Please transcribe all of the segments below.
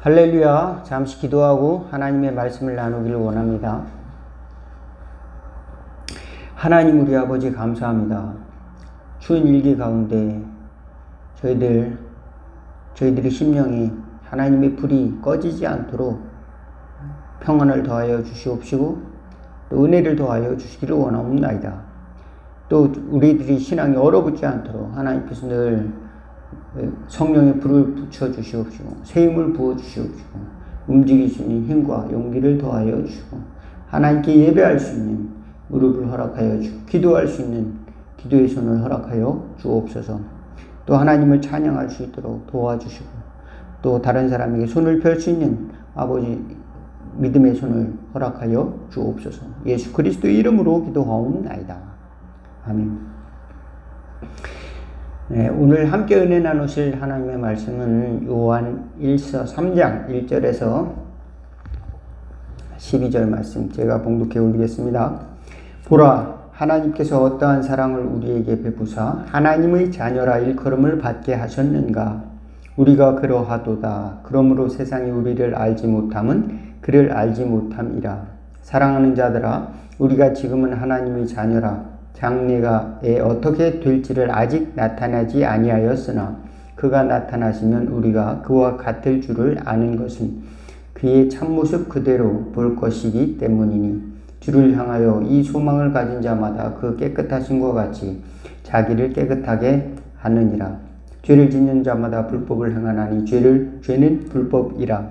할렐루야. 잠시 기도하고 하나님의 말씀을 나누기를 원합니다. 하나님 우리 아버지 감사합니다. 추운 일기 가운데 저희들의 심령이 하나님의 불이 꺼지지 않도록 평안을 더하여 주시옵시고 또 은혜를 더하여 주시기를 원하옵나이다. 또 우리들이 신앙이 얼어붙지 않도록 하나님께서 늘 성령의 불을 붙여 주시옵시고 새 힘을 부어 주시옵시고 움직일 수 있는 힘과 용기를 더하여 주시고 하나님께 예배할 수 있는 무릎을 허락하여 주고 기도할 수 있는 기도의 손을 허락하여 주옵소서. 또 하나님을 찬양할 수 있도록 도와주시고 또 다른 사람에게 손을 펼 수 있는 아버지 믿음의 손을 허락하여 주옵소서. 예수 그리스도의 이름으로 기도하옵나이다. 아멘. 네, 오늘 함께 은혜 나누실 하나님의 말씀은 요한 1서 3장 1절에서 12절 말씀 제가 봉독해 올리겠습니다. 보라, 하나님께서 어떠한 사랑을 우리에게 베푸사 하나님의 자녀라 일컬음을 받게 하셨는가. 우리가 그러하도다. 그러므로 세상이 우리를 알지 못함은 그를 알지 못함이라. 사랑하는 자들아, 우리가 지금은 하나님의 자녀라. 장래가 어떻게 될지를 아직 나타나지 아니하였으나 그가 나타나시면 우리가 그와 같을 줄을 아는 것은 그의 참모습 그대로 볼 것이기 때문이니 주를 향하여 이 소망을 가진 자마다 그 깨끗하심과 같이 자기를 깨끗하게 하느니라. 죄를 짓는 자마다 불법을 행하나니 죄는 불법이라.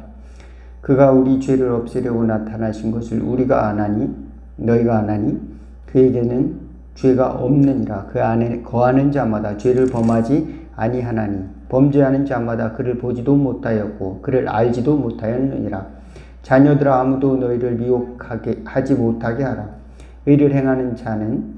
그가 우리 죄를 없애려고 나타나신 것을 우리가 아나니 너희가 아나니 그에게는 죄가 없느니라. 그 안에 거하는 자마다 죄를 범하지 아니하나니 범죄하는 자마다 그를 보지도 못하였고 그를 알지도 못하였느니라. 자녀들아, 아무도 너희를 미혹하게 하지 못하게 하라. 의를 행하는 자는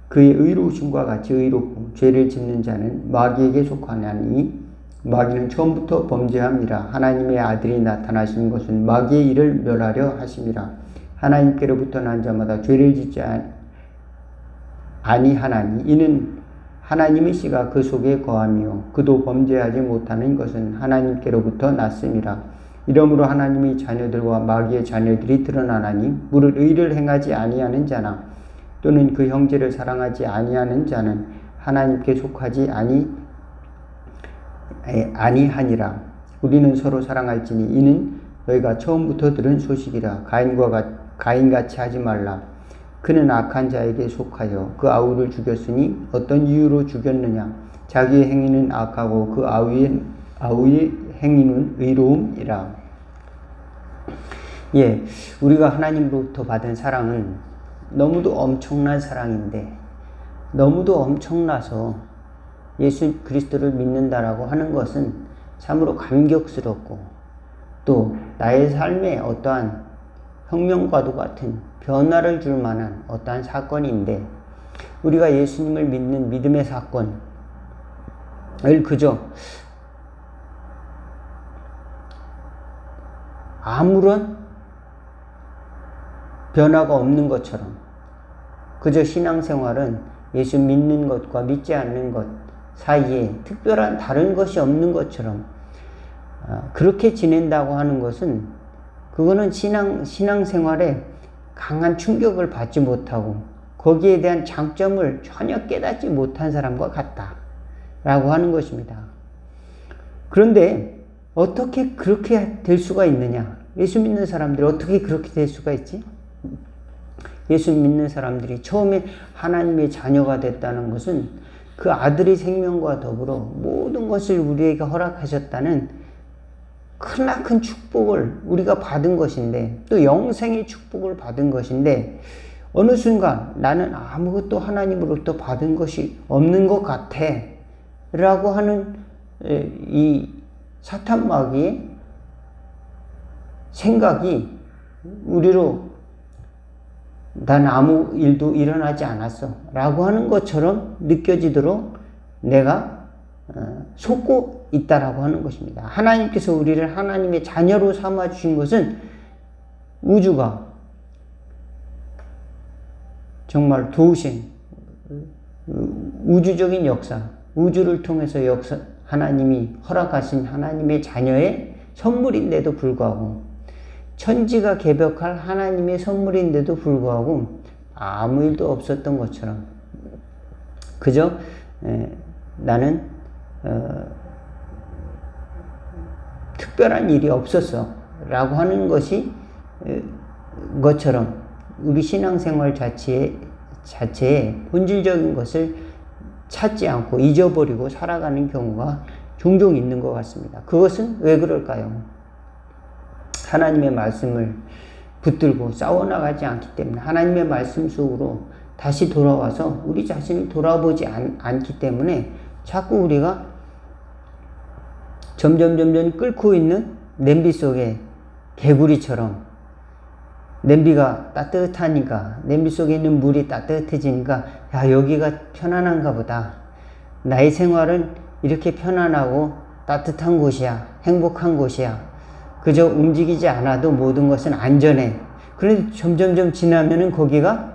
그의 의로우심과 같이 의롭고 죄를 짓는 자는 마귀에게 속하나니 마귀는 처음부터 범죄함이라. 하나님의 아들이 나타나신 것은 마귀의 일을 멸하려 하심이라. 하나님께로부터 난 자마다 죄를 짓지 아니하나니 이는 하나님의 씨가 그 속에 거하며 그도 범죄하지 못하는 것은 하나님께로부터 났음이라. 이러므로 하나님의 자녀들과 마귀의 자녀들이 드러나나니 무릇 의를 행하지 아니하는 자나 또는 그 형제를 사랑하지 아니하는 자는 하나님께 속하지 아니하니라. 우리는 서로 사랑할지니 이는 너희가 처음부터 들은 소식이라. 가인같이 하지 말라. 그는 악한 자에게 속하여 그 아우를 죽였으니 어떤 이유로 죽였느냐. 자기의 행위는 악하고 그 아우의 행위는 의로움이라. 예, 우리가 하나님으로부터 받은 사랑은 너무도 엄청난 사랑인데 너무도 엄청나서 예수 그리스도를 믿는다라고 하는 것은 참으로 감격스럽고 또 나의 삶에 어떠한 혁명과도 같은 변화를 줄 만한 어떠한 사건인데 우리가 예수님을 믿는 믿음의 사건을 그저 아무런 변화가 없는 것처럼 그저 신앙생활은 예수 믿는 것과 믿지 않는 것 사이에 특별한 다른 것이 없는 것처럼 그렇게 지낸다고 하는 것은 그거는 신앙생활에 강한 충격을 받지 못하고 거기에 대한 장점을 전혀 깨닫지 못한 사람과 같다라고 하는 것입니다. 그런데 어떻게 그렇게 될 수가 있느냐? 예수 믿는 사람들이 어떻게 그렇게 될 수가 있지? 예수 믿는 사람들이 처음에 하나님의 자녀가 됐다는 것은 그 아들의 생명과 더불어 모든 것을 우리에게 허락하셨다는 크나큰 축복을 우리가 받은 것인데 또 영생의 축복을 받은 것인데 어느 순간 나는 아무것도 하나님으로부터 받은 것이 없는 것 같아 라고 하는 이 사탄 마귀의 생각이 우리로 난 아무 일도 일어나지 않았어 라고 하는 것처럼 느껴지도록 내가 속고 있다라고 하는 것입니다. 하나님께서 우리를 하나님의 자녀로 삼아주신 것은 우주가 정말 도우신 우주적인 역사, 우주를 통해서 하나님이 허락하신 하나님의 자녀의 선물인데도 불구하고, 천지가 개벽할 하나님의 선물인데도 불구하고 아무 일도 없었던 것처럼 그저 나는 특별한 일이 없었어 라고 하는 것처럼 우리 신앙생활 자체에 본질적인 것을 찾지 않고 잊어버리고 살아가는 경우가 종종 있는 것 같습니다. 그것은 왜 그럴까요? 하나님의 말씀을 붙들고 싸워나가지 않기 때문에, 하나님의 말씀 속으로 다시 돌아와서 우리 자신을 돌아보지 않기 때문에 자꾸 우리가 점점 끓고 있는 냄비 속에 개구리처럼, 냄비가 따뜻하니까, 냄비 속에 있는 물이 따뜻해지니까 야, 여기가 편안한가 보다. 나의 생활은 이렇게 편안하고 따뜻한 곳이야. 행복한 곳이야. 그저 움직이지 않아도 모든 것은 안전해. 그런데 점점 지나면은 거기가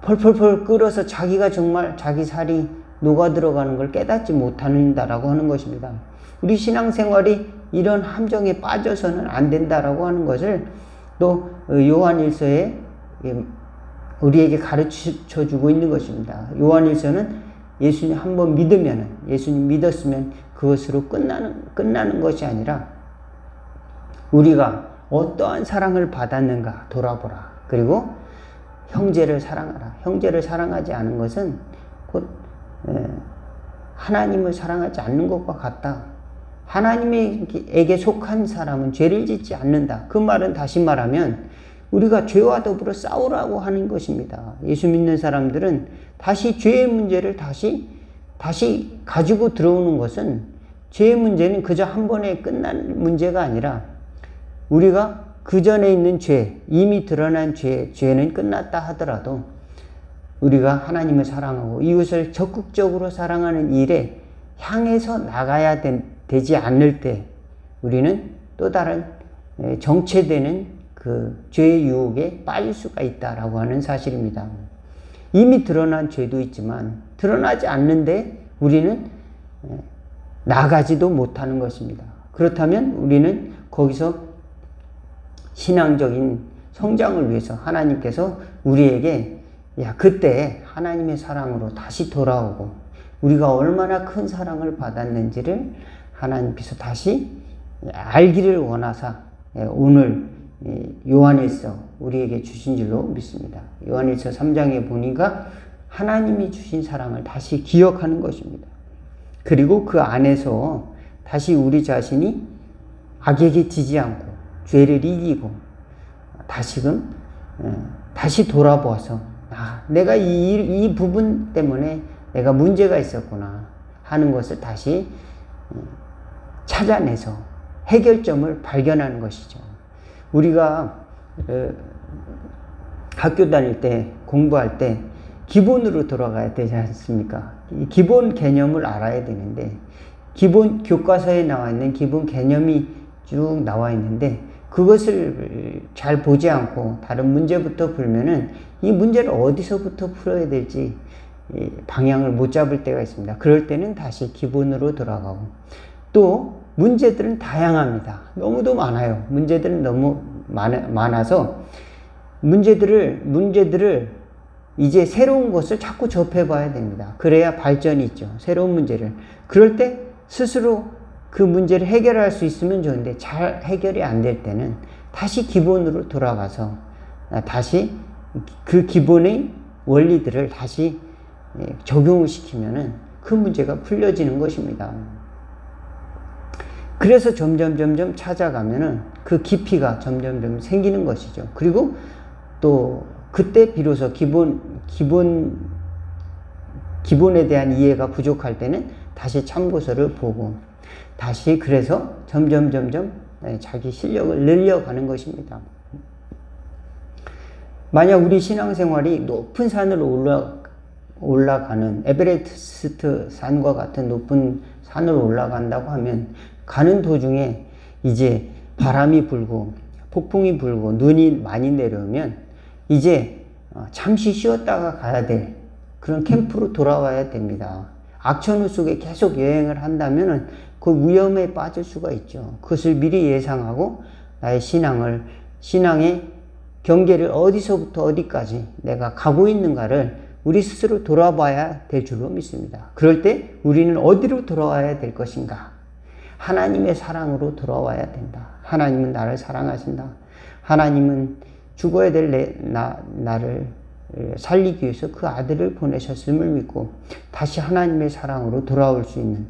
펄펄펄 끓어서 자기가 정말 자기 살이 녹아 들어가는 걸 깨닫지 못한다라고 하는 것입니다. 우리 신앙생활이 이런 함정에 빠져서는 안 된다라고 하는 것을 또 요한일서에 우리에게 가르쳐 주고 있는 것입니다. 요한일서는 예수님 한번 믿으면, 예수님 믿었으면 그것으로 끝나는 것이 아니라 우리가 어떠한 사랑을 받았는가 돌아보라. 그리고 형제를 사랑하라. 형제를 사랑하지 않은 것은 곧 하나님을 사랑하지 않는 것과 같다. 하나님에게 속한 사람은 죄를 짓지 않는다. 그 말은 다시 말하면 우리가 죄와 더불어 싸우라고 하는 것입니다. 예수 믿는 사람들은 다시 죄의 문제를 다시 가지고 들어오는 것은, 죄의 문제는 그저 한 번에 끝난 문제가 아니라 우리가 그 전에 있는 죄, 이미 드러난 죄는 끝났다 하더라도 우리가 하나님을 사랑하고 이웃을 적극적으로 사랑하는 일에 향해서 나가야 되지 않을 때 우리는 또 다른 정체되는 그 죄의 유혹에 빠질 수가 있다라고 하는 사실입니다. 이미 드러난 죄도 있지만 드러나지 않는데 우리는 나가지도 못하는 것입니다. 그렇다면 우리는 거기서 신앙적인 성장을 위해서 하나님께서 우리에게 그때 하나님의 사랑으로 다시 돌아오고 우리가 얼마나 큰 사랑을 받았는지를 하나님께서 다시 알기를 원하사 오늘 요한일서 우리에게 주신 줄로 믿습니다. 요한일서 3장에 보니까 하나님이 주신 사랑을 다시 기억하는 것입니다. 그리고 그 안에서 다시 우리 자신이 악에게 지지 않고 죄를 이기고 다시 돌아보아서 내가 이 부분 때문에 내가 문제가 있었구나 하는 것을 다시 찾아내서 해결점을 발견하는 것이죠. 우리가 학교 다닐 때, 공부할 때 기본으로 돌아가야 되지 않습니까? 이 기본 개념을 알아야 되는데, 기본 교과서에 나와 있는 기본 개념이 쭉 나와 있는데 그것을 잘 보지 않고 다른 문제부터 풀면은 이 문제를 어디서부터 풀어야 될지 방향을 못 잡을 때가 있습니다. 그럴 때는 다시 기본으로 돌아가고, 또 문제들은 다양합니다. 너무도 많아요. 문제들은 너무 많아서 문제들을 이제 새로운 것을 자꾸 접해봐야 됩니다. 그래야 발전이 있죠. 새로운 문제를. 그럴 때 스스로 그 문제를 해결할 수 있으면 좋은데 잘 해결이 안 될 때는 다시 기본으로 돌아가서 다시 그 기본의 원리들을 다시 적용을 시키면은 그 문제가 풀려지는 것입니다. 그래서 점점 찾아가면은 그 깊이가 점점 생기는 것이죠. 그리고 또 그때 비로소 기본에 대한 이해가 부족할 때는 다시 참고서를 보고 다시 그래서 점점 자기 실력을 늘려가는 것입니다. 만약 우리 신앙생활이 높은 산으로 올라가는 에베레스트 산과 같은 높은 산으로 올라간다고 하면 가는 도중에 이제 바람이 불고 폭풍이 불고 눈이 많이 내려오면 이제 잠시 쉬었다가 가야 될 그런 캠프로 돌아와야 됩니다. 악천후 속에 계속 여행을 한다면은 그 위험에 빠질 수가 있죠. 그것을 미리 예상하고 나의 신앙의 경계를 어디서부터 어디까지 내가 가고 있는가를 우리 스스로 돌아봐야 될 줄로 믿습니다. 그럴 때 우리는 어디로 돌아와야 될 것인가? 하나님의 사랑으로 돌아와야 된다. 하나님은 나를 사랑하신다. 하나님은 죽어야 될 나를 살리기 위해서 그 아들을 보내셨음을 믿고 다시 하나님의 사랑으로 돌아올 수 있는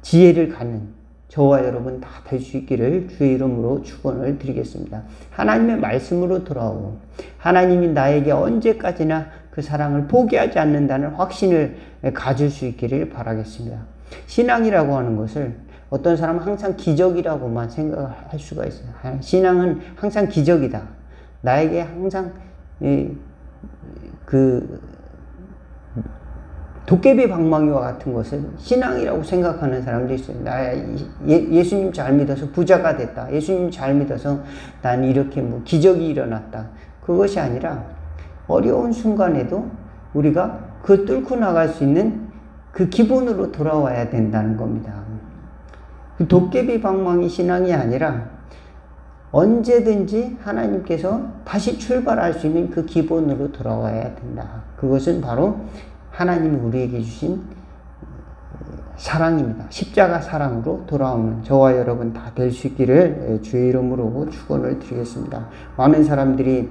지혜를 갖는 저와 여러분 다 될 수 있기를 주의 이름으로 축원을 드리겠습니다. 하나님의 말씀으로 돌아오고 하나님이 나에게 언제까지나 그 사랑을 포기하지 않는다는 확신을 가질 수 있기를 바라겠습니다. 신앙이라고 하는 것을 어떤 사람은 항상 기적이라고만 생각할 수가 있어요. 신앙은 항상 기적이다. 나에게 항상 도깨비 방망이와 같은 것을 신앙이라고 생각하는 사람도 있어요. 예수님 잘 믿어서 부자가 됐다. 예수님 잘 믿어서 난 이렇게 기적이 일어났다. 그것이 아니라 어려운 순간에도 우리가 그 뚫고 나갈 수 있는 그 기본으로 돌아와야 된다는 겁니다. 그 도깨비 방망이 신앙이 아니라 언제든지 하나님께서 다시 출발할 수 있는 그 기본으로 돌아와야 된다. 그것은 바로 하나님이 우리에게 주신 사랑입니다. 십자가 사랑으로 돌아오는 저와 여러분 다 될 수 있기를 주의 이름으로 축원을 드리겠습니다. 많은 사람들이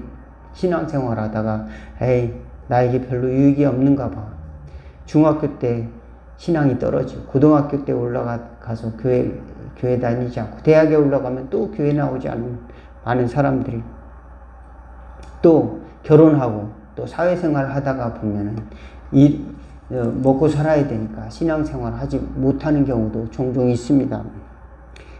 신앙생활 하다가 나에게 별로 유익이 없는가 봐. 중학교 때 신앙이 떨어지고 고등학교 때 올라가서 교회 다니지 않고 대학에 올라가면 또 교회 나오지 않는 많은 사람들이 또 결혼하고 또 사회생활 하다가 보면은 먹고 살아야 되니까 신앙생활 하지 못하는 경우도 종종 있습니다.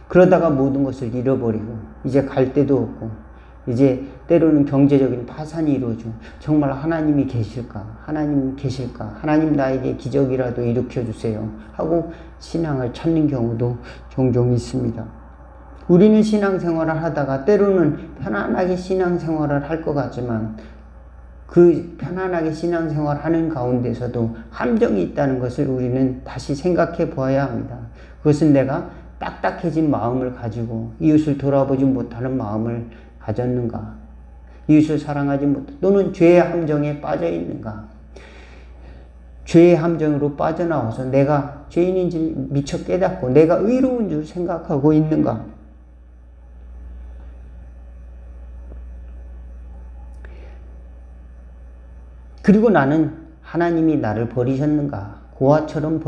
그러다가 모든 것을 잃어버리고 이제 갈 데도 없고 이제 때로는 경제적인 파산이 이루어지고 정말 하나님이 계실까? 하나님 계실까? 하나님 나에게 기적이라도 일으켜주세요 하고 신앙을 찾는 경우도 종종 있습니다. 우리는 신앙생활을 하다가 때로는 편안하게 신앙생활을 할 것 같지만 그 편안하게 신앙생활 하는 가운데서도 함정이 있다는 것을 우리는 다시 생각해 보아야 합니다. 그것은 내가 딱딱해진 마음을 가지고 이웃을 돌아보지 못하는 마음을 가졌는가? 이웃을 사랑하지 못, 또는 죄의 함정에 빠져 있는가? 죄의 함정으로 빠져나와서 내가 죄인인지 미처 깨닫고 내가 의로운 줄 생각하고 있는가? 그리고 나는 하나님이 나를 버리셨는가? 고아처럼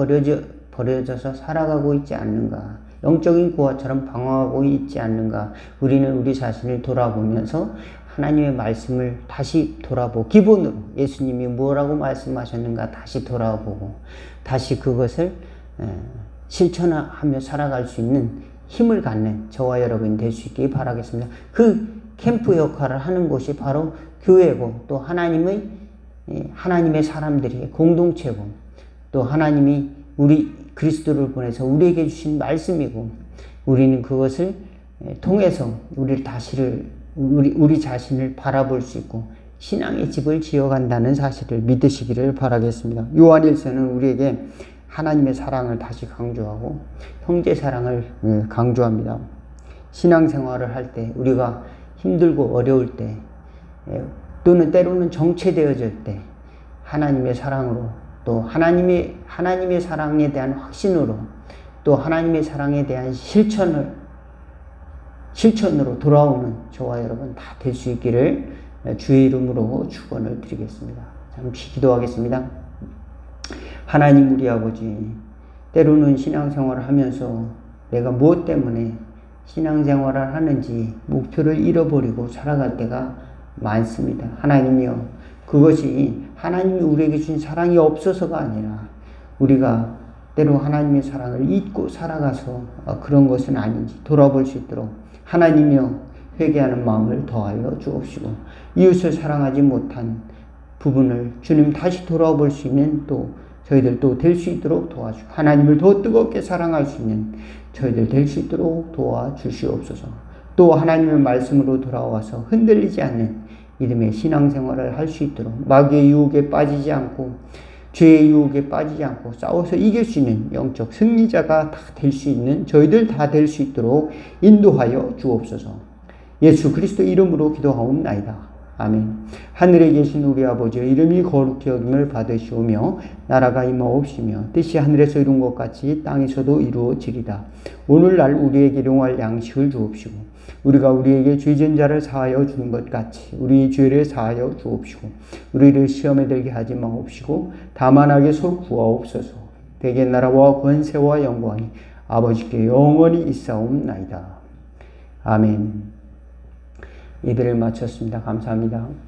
버려져서 살아가고 있지 않는가? 영적인 고아처럼 방황하고 있지 않는가? 우리는 우리 자신을 돌아보면서 하나님의 말씀을 다시 돌아보고 기본으로 예수님이 뭐라고 말씀하셨는가 다시 돌아보고 다시 그것을 실천하며 살아갈 수 있는 힘을 갖는 저와 여러분이 될 수 있기 바라겠습니다. 그 캠프 역할을 하는 곳이 바로 교회고 또 하나님의 사람들이 공동체고 또 하나님이 우리 그리스도를 보내서 우리에게 주신 말씀이고 우리는 그것을 통해서 우리 자신을 바라볼 수 있고 신앙의 집을 지어간다는 사실을 믿으시기를 바라겠습니다. 요한일서는 우리에게 하나님의 사랑을 다시 강조하고 형제 사랑을 강조합니다. 신앙생활을 할 때 우리가 힘들고 어려울 때 또는 때로는 정체되어질 때 하나님의 사랑으로 또 하나님의 사랑에 대한 확신으로 또 하나님의 사랑에 대한 실천으로 돌아오는 저와 여러분 다 될 수 있기를 주의 이름으로 축원을 드리겠습니다. 잠시 기도하겠습니다. 하나님 우리 아버지, 때로는 신앙생활을 하면서 내가 무엇 때문에 신앙생활을 하는지 목표를 잃어버리고 살아갈 때가 많습니다. 하나님이여, 그것이 하나님이 우리에게 주신 사랑이 없어서가 아니라 우리가 때로 하나님의 사랑을 잊고 살아가서 그런 것은 아닌지 돌아볼 수 있도록 하나님이여 회개하는 마음을 더하여 주옵시고 이웃을 사랑하지 못한 부분을 주님 다시 돌아볼 수 있는 또 저희들도 될 수 있도록 도와주고 하나님을 더 뜨겁게 사랑할 수 있는 저희들 될 수 있도록 도와주시옵소서. 또 하나님의 말씀으로 돌아와서 흔들리지 않는 믿음의 신앙생활을 할 수 있도록 마귀의 유혹에 빠지지 않고 죄의 유혹에 빠지지 않고 싸워서 이길 수 있는 영적 승리자가 다 될 수 있는 저희들 다 될 수 있도록 인도하여 주옵소서. 예수 그리스도 이름으로 기도하옵나이다. 아멘. 하늘에 계신 우리 아버지의 이름이 거룩히 여김을 받으시오며 나라가 임하옵시며 뜻이 하늘에서 이룬 것 같이 땅에서도 이루어지리다. 오늘날 우리에게 일용할 양식을 주옵시고 우리가 우리에게 죄진 자를 사하여 주는 것 같이 우리 죄를 사하여 주옵시고 우리를 시험에 들게 하지 마옵시고 다만 악에서 구하옵소서. 대개 나라와 권세와 영광이 아버지께 영원히 있사옵나이다. 아멘. 예배를 마쳤습니다. 감사합니다.